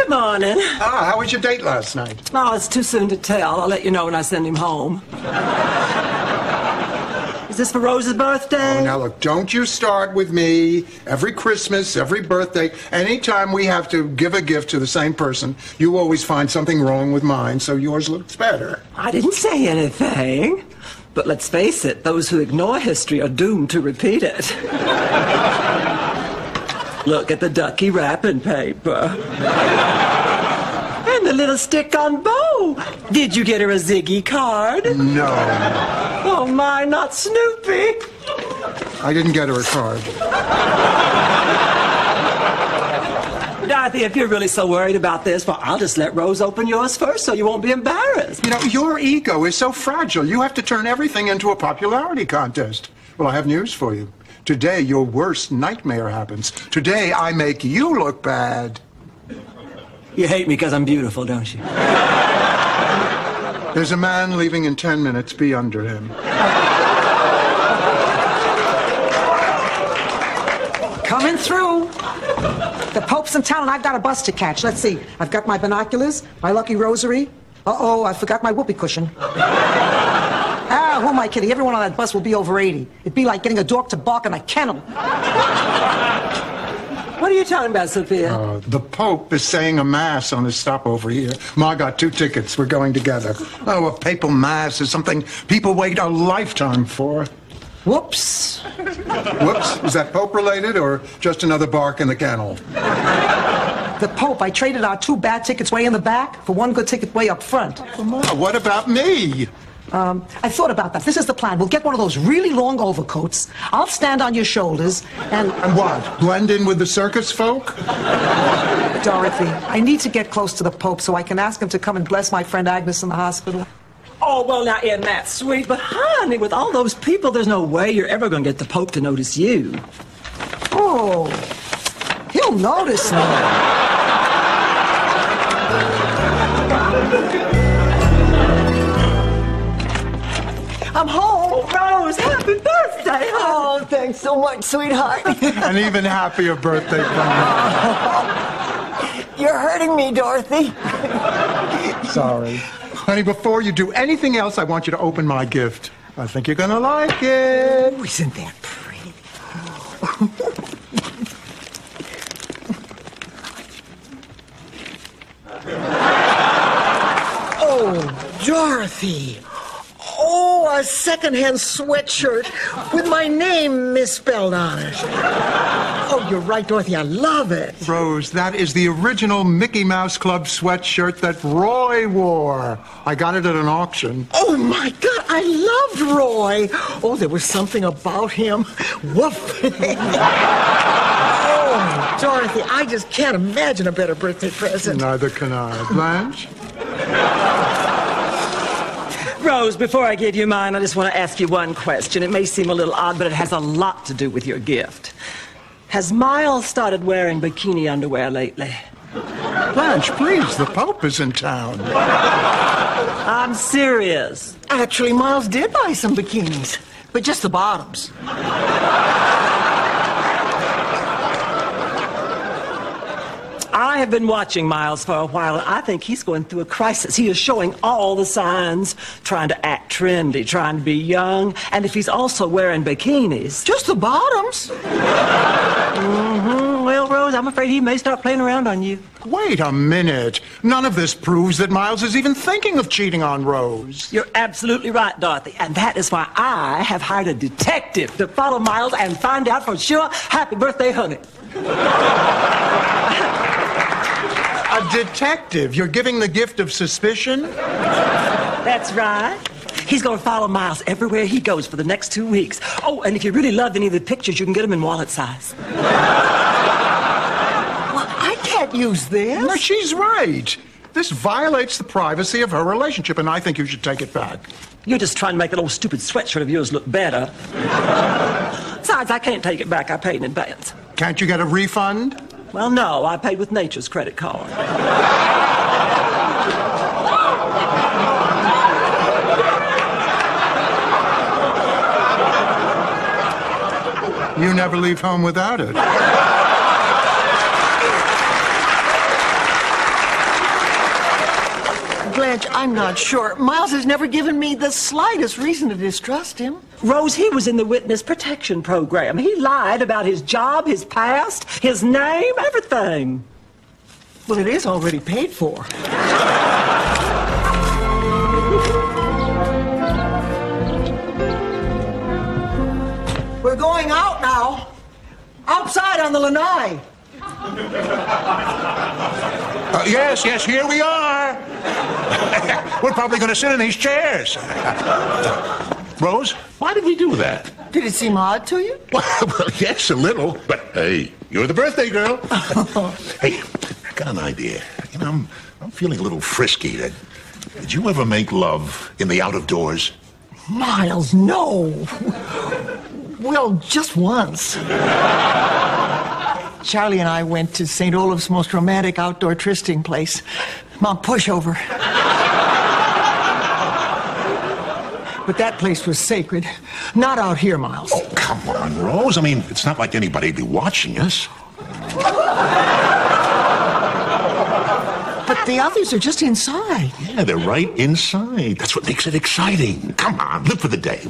Good morning. Ah, how was your date last night? Oh, it's too soon to tell. I'll let you know when I send him home. Is this for Rose's birthday? Oh, now look, don't you start with me. Every Christmas, every birthday, anytime we have to give a gift to the same person, you always find something wrong with mine, so yours looks better. I didn't say anything. But let's face it, those who ignore history are doomed to repeat it. Look at the ducky wrapping paper. And the little stick-on bow. Did you get her a Ziggy card? No. Oh, my, not Snoopy. I didn't get her a card. Dorothy, if you're really so worried about this, well, I'll just let Rose open yours first so you won't be embarrassed. You know, your ego is so fragile. You have to turn everything into a popularity contest. Well, I have news for you. Today, your worst nightmare happens. Today, I make you look bad. You hate me because I'm beautiful, don't you? There's a man leaving in 10 minutes. Be under him. Coming through. The Pope's in town and I've got a bus to catch. Let's see. I've got my binoculars, my lucky rosary. Uh-oh, I forgot my whoopee cushion. Ah, who am I kidding? Everyone on that bus will be over 80. It'd be like getting a dog to bark in a kennel. What are you talking about, Sophia? The Pope is saying a mass on his stopover here. Ma got 2 tickets. We're going together. Oh, a papal mass is something people wait a lifetime for. Whoops. Whoops? Is that Pope related or just another bark in the kennel? The Pope, I traded our 2 bad tickets way in the back for 1 good ticket way up front. Ma, what about me? I thought about that. This is the plan. We'll get one of those really long overcoats. I'll stand on your shoulders and... And what? Blend in with the circus folk? Dorothy, I need to get close to the Pope so I can ask him to come and bless my friend Agnes in the hospital. Oh, well, now, isn't that sweet? But, honey, with all those people, there's no way you're ever going to get the Pope to notice you. Oh, he'll notice me. I'm home. Rose, happy birthday. Oh, thanks so much, sweetheart. An even happier birthday from me. You're hurting me, Dorothy. Sorry. Honey, before you do anything else, I want you to open my gift. I think you're gonna like it. Oh, isn't that pretty? Oh, Dorothy. Oh, a secondhand sweatshirt with my name misspelled on it. Oh, you're right, Dorothy. I love it. Rose, that is the original Mickey Mouse Club sweatshirt that Roy wore. I got it at an auction. Oh, my God. I loved Roy. Oh, there was something about him. Woof. Oh, Dorothy, I just can't imagine a better birthday present. Neither can I. Blanche? Rose, before I give you mine, I just want to ask you one question. It may seem a little odd, but it has a lot to do with your gift. Has Miles started wearing bikini underwear lately? Blanche, please, the Pope is in town. I'm serious. Actually, Miles did buy some bikinis, but just the bottoms. I have been watching Miles for a while, and I think he's going through a crisis. He is showing all the signs, trying to act trendy, trying to be young, and if he's also wearing bikinis... Just the bottoms? Well, Rose, I'm afraid he may start playing around on you. Wait a minute. None of this proves that Miles is even thinking of cheating on Rose. You're absolutely right, Dorothy, and that is why I have hired a detective to follow Miles and find out for sure. Happy birthday, honey. A detective? You're giving the gift of suspicion? That's right. He's going to follow Miles everywhere he goes for the next 2 weeks. Oh, and if you really love any of the pictures, you can get them in wallet size. Well, I can't use this. No, she's right. This violates the privacy of her relationship, and I think you should take it back. You're just trying to make that old stupid sweatshirt of yours look better. Besides, I can't take it back. I paid in advance. Can't you get a refund? Well, no, I paid with Nature's credit card. You never leave home without it. Blanche, I'm not sure. Miles has never given me the slightest reason to distrust him. Rose, he was in the witness protection program. He lied about his job, his past, his name, everything. Well, it is already paid for. We're going out now. Outside on the lanai. Yes, here we are. We're probably going to sit in these chairs. Rose, why did we do that? Did it seem odd to you? Well, yes, a little. But, hey, you're the birthday girl. Hey, I got an idea. You know, I'm feeling a little frisky. Did you ever make love in the out-of-doors? Miles, no. Well, just once. Charlie and I went to St. Olaf's most romantic outdoor trysting place, Mount Pushover. But that place was sacred. Not out here, Miles. Oh, come on, Rose. I mean, it's not like anybody'd be watching us. But the others are just inside. Yeah, they're right inside. That's what makes it exciting. Come on, live for the day.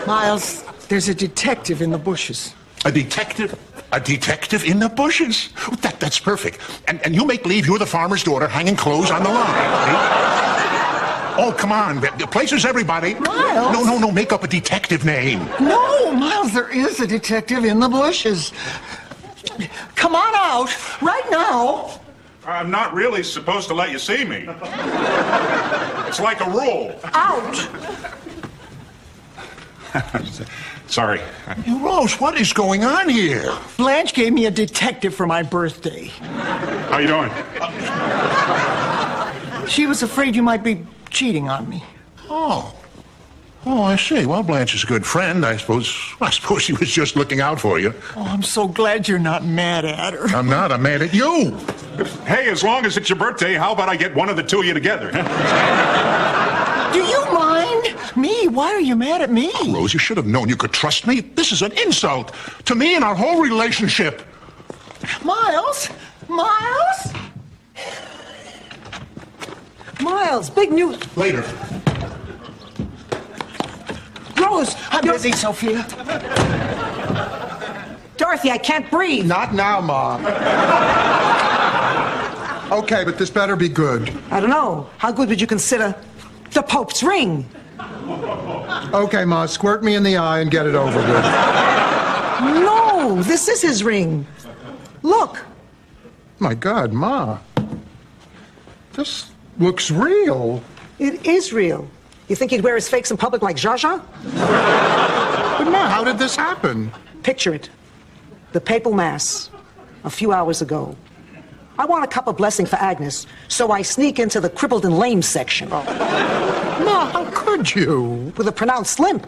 Miles, there's a detective in the bushes. A detective? A detective in the bushes? That's perfect. And you make believe you're the farmer's daughter hanging clothes on the line. Oh, come on. The place is everybody. Miles? No. Make up a detective name. No, Miles, there is a detective in the bushes. Come on out, right now. I'm not really supposed to let you see me. It's like a rule. Out. Sorry. Hey, Rose, what is going on here? Blanche gave me a detective for my birthday. How you doing? She was afraid you might be cheating on me. Oh, I see. Well, Blanche is a good friend. I suppose she was just looking out for you. Oh, I'm so glad you're not mad at her. I'm not. I'm mad at you. Hey, as long as it's your birthday, how about I get one of the two of you together? Do you mind? Me? Why are you mad at me? Oh, Rose, you should have known you could trust me. This is an insult to me and our whole relationship. Miles? Miles? Miles, big news. Later. Rose, I'm busy, Sophia. Dorothy, I can't breathe. Not now, Ma. Okay, but this better be good. I don't know. How good would you consider the Pope's ring? Okay, Ma, squirt me in the eye and get it over with. No, this is his ring. Look. My God, Ma. This looks real. It is real. You think he'd wear his fakes in public like Zsa Zsa? But Ma, how did this happen? Picture it. The papal mass, a few hours ago. I want a cup of blessing for Agnes, so I sneak into the crippled and lame section. Ma, how could you? With a pronounced limp.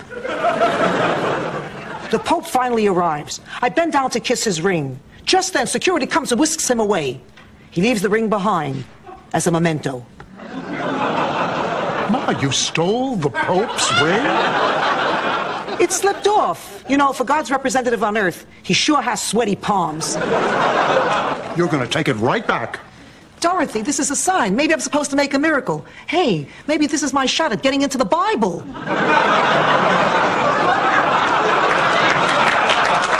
The Pope finally arrives. I bend down to kiss his ring. Just then, security comes and whisks him away. He leaves the ring behind as a memento. Ma, you stole the Pope's ring? It slipped off. You know, for God's representative on earth, he sure has sweaty palms. You're going to take it right back. Dorothy, this is a sign. Maybe I'm supposed to make a miracle. Hey, maybe this is my shot at getting into the Bible.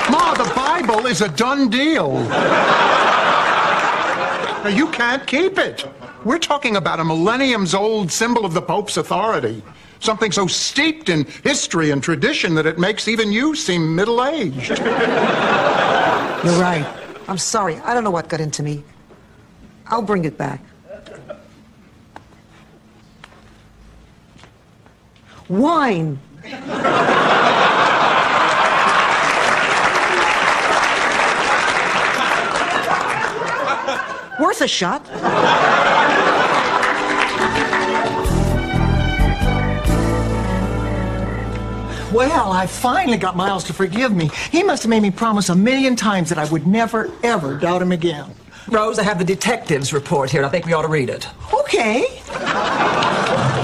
Ma, the Bible is a done deal. Now, you can't keep it. We're talking about a millenniums-old symbol of the Pope's authority. Something so steeped in history and tradition that it makes even you seem middle-aged. You're right. I'm sorry. I don't know what got into me. I'll bring it back. Wine. Worth a shot. Well, I finally got Miles to forgive me. He must have made me promise 1,000,000 times that I would never, ever doubt him again. Rose, I have the detective's report here. I think we ought to read it. Okay.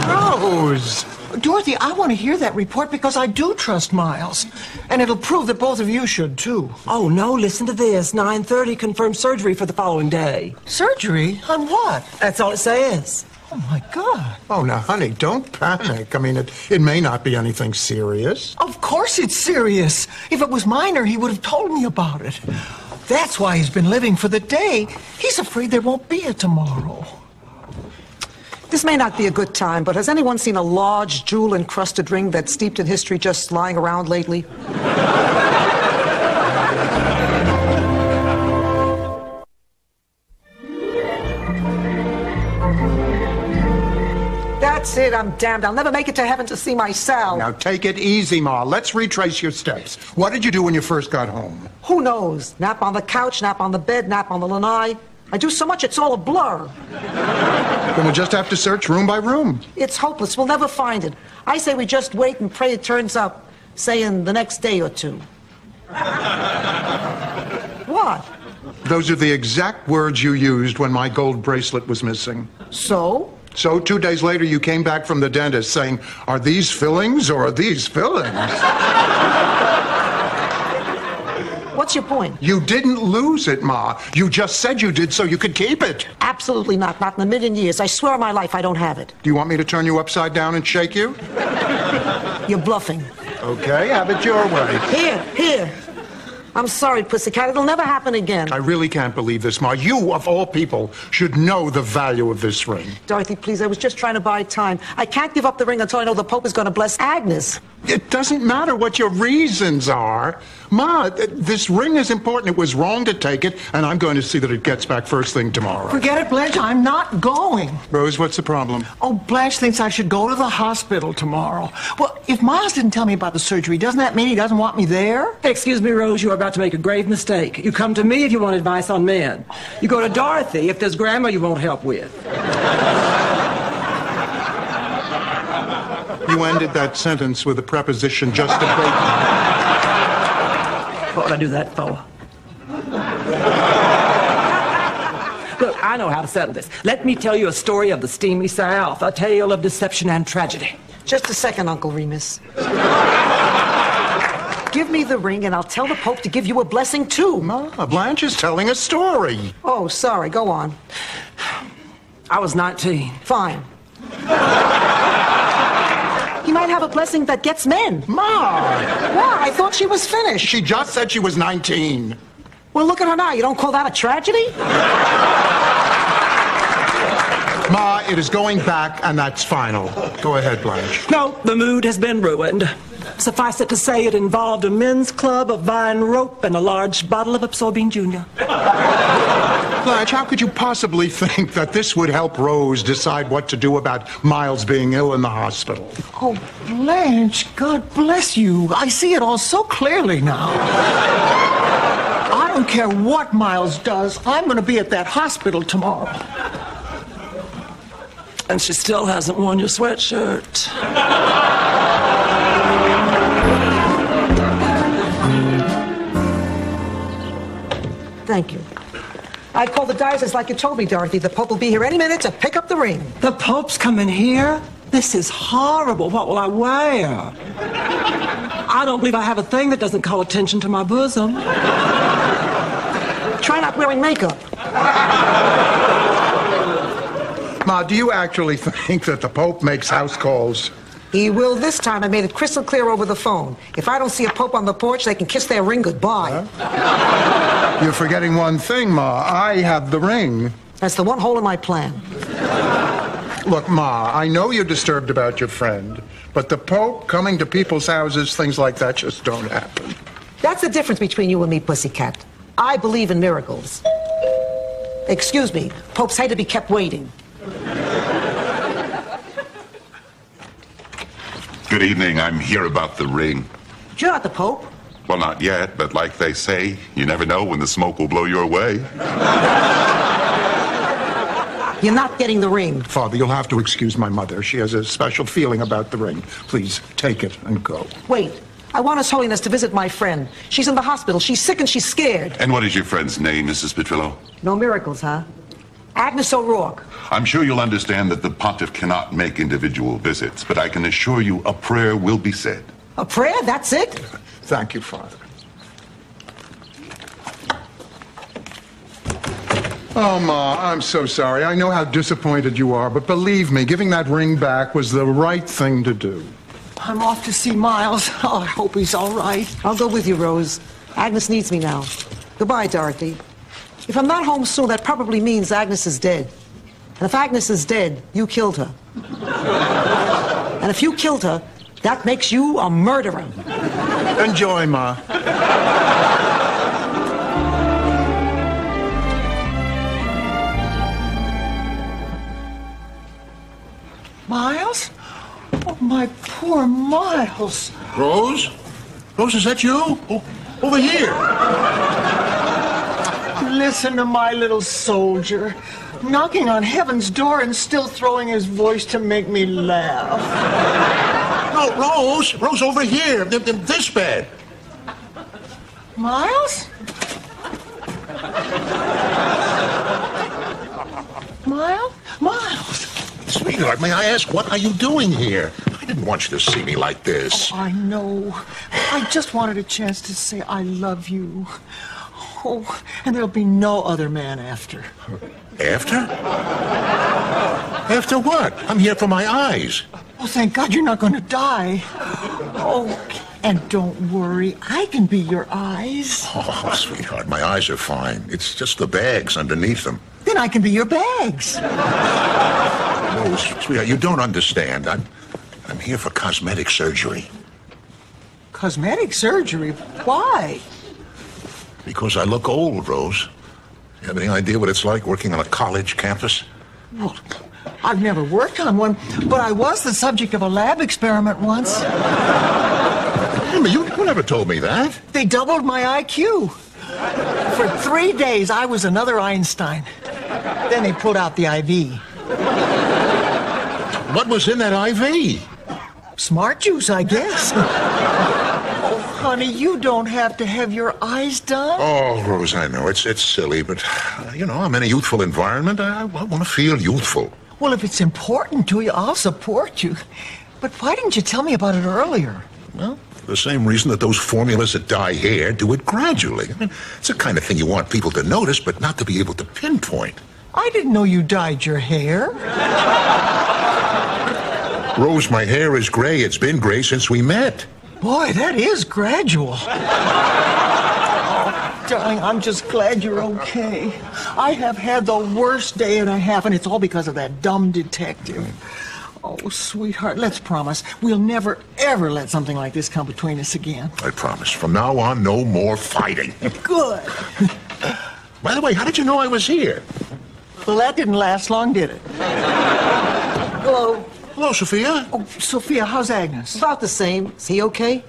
Rose, Dorothy, I want to hear that report because I do trust Miles. And it'll prove that both of you should, too. Oh, no, listen to this. 9:30 confirmed surgery for the following day. Surgery? On what? That's all it says. Oh, my God. Oh, now, honey, don't panic. I mean, it may not be anything serious. Of course it's serious. If it was minor, he would have told me about it. That's why he's been living for the day. He's afraid there won't be a tomorrow. This may not be a good time, but has anyone seen a large jewel-encrusted ring that's steeped in history just lying around lately? That's it, I'm damned. I'll never make it to heaven to see my Sal. Now, take it easy, Ma. Let's retrace your steps. What did you do when you first got home? Who knows? Nap on the couch, nap on the bed, nap on the lanai. I do so much, it's all a blur. Then we'll just have to search room by room. It's hopeless. We'll never find it. I say we just wait and pray it turns up, say in the next day or two. What? Those are the exact words you used when my gold bracelet was missing. So? So 2 days later, you came back from the dentist saying, "Are these fillings or are these fillings?" What's your point? You didn't lose it, Ma. You just said you did so you could keep it. Absolutely not. Not in a million years. I swear on my life I don't have it. Do you want me to turn you upside down and shake you? You're bluffing. Okay, have it your way. Here. I'm sorry, Pussycat. It'll never happen again. I really can't believe this, Ma. You, of all people, should know the value of this ring. Dorothy, please, I was just trying to buy time. I can't give up the ring until I know the Pope is going to bless Agnes. It doesn't matter what your reasons are. Ma, this ring is important. It was wrong to take it, and I'm going to see that it gets back first thing tomorrow. Forget it, Blanche. I'm not going. Rose, what's the problem? Oh, Blanche thinks I should go to the hospital tomorrow. Well, if Miles didn't tell me about the surgery, doesn't that mean he doesn't want me there? Excuse me, Rose, you are about to make a grave mistake. You come to me if you want advice on men. You go to Dorothy if there's grammar you won't help with. You ended that sentence with a preposition just a bit. What would I do that for? Look, I know how to settle this. Let me tell you a story of the steamy South, a tale of deception and tragedy. Just a second, Uncle Remus. Give me the ring, and I'll tell the Pope to give you a blessing, too. Ma, Blanche is telling a story. Oh, sorry. Go on. I was 19. Fine. He might have a blessing that gets men. Ma! What? I thought she was finished. She just said she was 19. Well, look at her now. You don't call that a tragedy? Ma, it is going back, and that's final. Go ahead, Blanche. No, the mood has been ruined. Suffice it to say, it involved a men's club, a vine rope, and a large bottle of Absorbing Junior. Blanche, how could you possibly think that this would help Rose decide what to do about Miles being ill in the hospital? Oh, Blanche, God bless you. I see it all so clearly now. I don't care what Miles does. I'm going to be at that hospital tomorrow. And she still hasn't worn your sweatshirt. Thank you. I called the diocese like you told me, Dorothy. The Pope will be here any minute to pick up the ring. The Pope's coming here? This is horrible. What will I wear? I don't believe I have a thing that doesn't call attention to my bosom. Try not wearing makeup. Ma, do you actually think that the Pope makes house calls? He will this time. I made it crystal clear over the phone. If I don't see a Pope on the porch, they can kiss their ring goodbye. Huh? You're forgetting one thing, Ma. I have the ring. That's the one hole in my plan. Look, Ma, I know you're disturbed about your friend, but the Pope coming to people's houses, things like that just don't happen. That's the difference between you and me, Pussycat. I believe in miracles. Excuse me, Popes hate to be kept waiting. Good evening. I'm here about the ring. You're not the Pope. Well, not yet, but like they say, you never know when the smoke will blow your way. You're not getting the ring. Father, you'll have to excuse my mother. She has a special feeling about the ring. Please, take it and go. Wait. I want His Holiness to visit my friend. She's in the hospital. She's sick and she's scared. And what is your friend's name, Mrs. Petrillo? No miracles, huh? Agnes O'Rourke. I'm sure you'll understand that the pontiff cannot make individual visits, but I can assure you a prayer will be said. A prayer? That's it? Thank you, Father. Oh, Ma, I'm so sorry. I know how disappointed you are, but believe me, giving that ring back was the right thing to do. I'm off to see Miles. Oh, I hope he's all right. I'll go with you, Rose. Agnes needs me now. Goodbye, Dorothy. If I'm not home soon, that probably means Agnes is dead. And if Agnes is dead, you killed her. And if you killed her, that makes you a murderer. Enjoy, Ma. Miles? Oh, my poor Miles. Rose? Rose, is that you? Oh, over here. Listen to my little soldier. Knocking on heaven's door and still throwing his voice to make me laugh. No, Rose. Rose, over here. In this bed. Miles? Miles? Miles? Sweetheart, may I ask, what are you doing here? I didn't want you to see me like this. I know. I just wanted a chance to say I love you. Oh, and there'll be no other man after. After? After what? I'm here for my eyes. Oh, thank God you're not going to die. Oh, and don't worry. I can be your eyes. Oh, sweetheart, my eyes are fine. It's just the bags underneath them. Then I can be your bags. Rose, sweetheart, you don't understand. I'm here for cosmetic surgery. Cosmetic surgery? Why? Because I look old, Rose. You have any idea what it's like working on a college campus? Well, I've never worked on one, but I was the subject of a lab experiment once. You never told me that. They doubled my IQ. For 3 days, I was another Einstein. Then they pulled out the IV. What was in that IV? Smart juice, I guess. Oh, honey, you don't have to have your eyes done. Oh, Rose, I know. It's silly, but, I'm in a youthful environment. I want to feel youthful. Well, if it's important to you, I'll support you. But why didn't you tell me about it earlier? Well, for the same reason that those formulas that dye hair do it gradually. I mean, it's the kind of thing you want people to notice, but not to be able to pinpoint. I didn't know you dyed your hair. Rose, my hair is gray. It's been gray since we met. Boy, that is gradual. Oh, darling, I'm just glad you're okay. I have had the worst day and a half, and it's all because of that dumb detective. Oh, sweetheart, let's promise we'll never, ever let something like this come between us again. I promise. From now on, no more fighting. Good. By the way, how did you know I was here? Well, that didn't last long, did it? Hello. Hello, Sophia. Oh, Sophia, how's Agnes? About the same. Is he okay?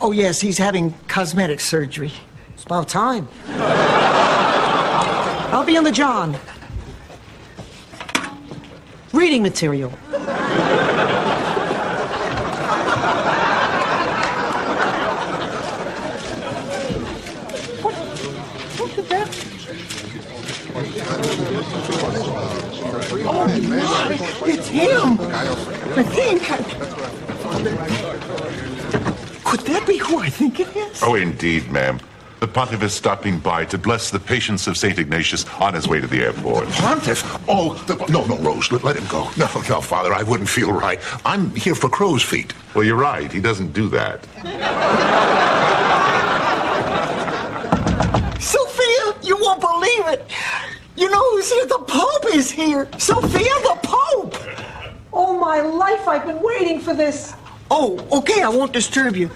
Oh, yes, he's having cosmetic surgery. It's about time. I'll be on the John. Reading material. Look at that. Oh, my. It's him. I think. Could that be who I think it is? Oh, indeed, ma'am. The pontiff is stopping by to bless the patience of St. Ignatius on his way to the airport. Pontiff? Oh, no, Rose, let him go. No, Father, I wouldn't feel right. I'm here for crow's feet. Well, you're right. He doesn't do that. Sophia, you won't believe it. You know who's here? The Pope is here. Sophia, the Pope. All my life I've been waiting for this. Oh, okay, I won't disturb you.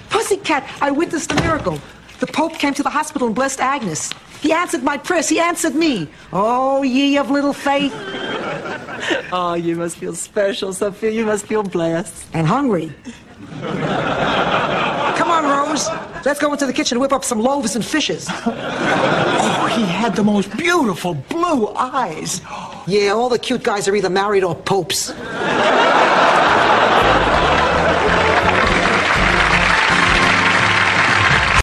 Pussycat, I witnessed a miracle. The Pope came to the hospital and blessed Agnes. He answered my prayers. He answered me. Oh, ye of little faith. Oh, you must feel special, Sophia. You must feel blessed. And hungry. Come on, Rose. Let's go into the kitchen and whip up some loaves and fishes. Oh, he had the most beautiful blue eyes. Yeah, all the cute guys are either married or popes.